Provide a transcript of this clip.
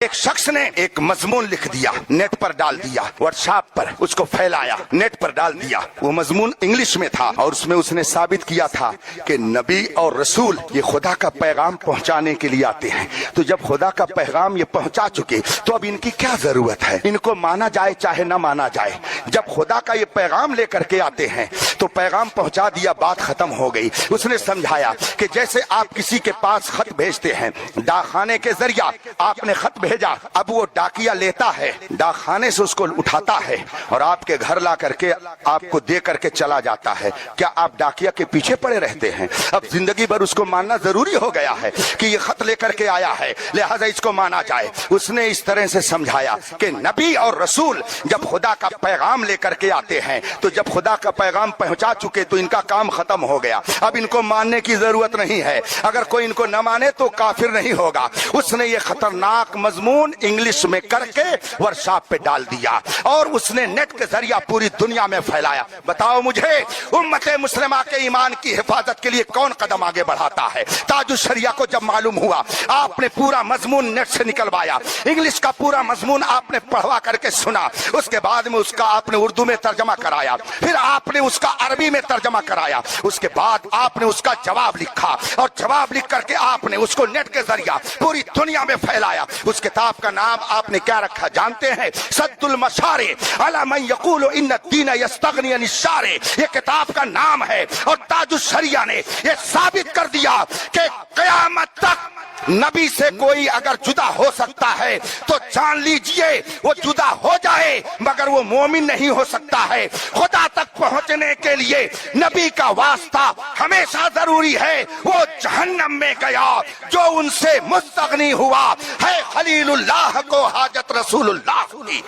ایک شخص نے ایک مضمون لکھ دیا، نیٹ پر ڈال دیا، واٹس ایپ پر اس کو پھیلایا، نیٹ پر ڈال دیا۔ وہ مضمون انگلش میں تھا اور اس میں اس نے ثابت کیا تھا کہ نبی اور رسول یہ خدا کا پیغام پہنچانے کے لیے آتے ہیں، تو جب خدا کا پیغام یہ پہنچا چکے تو اب ان کی کیا ضرورت ہے، ان کو مانا جائے چاہے نہ مانا جائے۔ جب خدا کا یہ پیغام لے کر کے آتے ہیں تو پیغام پہنچا دیا، بات ختم ہو گئی۔ اس نے سمجھایا کہ جیسے آپ کسی کے پاس خط بھیجتے ہیں، ڈاک خانے کے ذریعہ آپ نے خط بھیجا، اب وہ ڈاکیا لیتا ہے، ڈاک خانے سے اس کو اٹھاتا ہے اور آپ کے گھر لا کر کے آپ کو دے کر کے چلا جاتا ہے۔ کیا آپ ڈاکیا کے پیچھے پڑے رہتے ہیں؟ اب زندگی بھر اس کو ماننا ضروری ہو گیا ہے کہ یہ خط لے کر کے آیا ہے، لہذا اس کو مانا جائے۔ اس نے اس طرح سے سمجھایا کہ نبی اور رسول جب خدا کا پیغام لے کر کے آتے ہیں تو جب خدا کا پیغام پہنچا چکے تو ان کا کام ختم ہو گیا، اب ان کو ماننے کی ضرورت نہیں ہے۔ اگر کوئی ان کو نہ مانے تو کافر نہیں ہوگا۔ اس نے یہ خطرناک مضمون انگلش میں کر کے ورکشاپ پہ ڈال دیا اور اس نے نیٹ کے ذریعہ پوری دنیا میں پھیلایا۔ بتاؤ مجھے امت مسلمہ کے ایمان کی حفاظت کے لیے کون قدم آگے بڑھاتا ہے؟ تاج الشریعہ کو جب معلوم ہوا، آپ نے پورا مضمون نیٹ سے نکلوایا، انگلش کا پورا مضمون آپ نے پڑھوا کر کے سنا، اس کے بعد میں اس کا آپ نے اردو میں ترجمہ کرایا، پھر آپ نے اس کا عربی میں ترجمہ کرایا، اس کے بعد آپ نے اس کا جواب لکھا اور جواب لکھ کر کے آپ نے اس کو نیٹ کے ذریعہ پوری دنیا میں پھیلایا۔ اس کتاب کا نام آپ نے کیا رکھا جانتے ہیں؟ سد المشارع علی من یقول ان الدین یستغنی عن الشارع، یہ کتاب کا نام ہے۔ اور تاج الشریعہ نے یہ ثابت کر دیا کہ قیامت تک نبی سے کوئی اگر جدا ہو سکتا ہے تو جان لیجئے وہ جدا ہو جائے مگر وہ مومن نہیں ہو سکتا ہے۔ خدا تک پہنچنے کے لیے نبی کا واسطہ ہمیشہ ضروری ہے۔ وہ جہنم میں گیا جو ان سے مستغنی ہوا ہے، خلیل اللہ کو حاجت رسول اللہ کی۔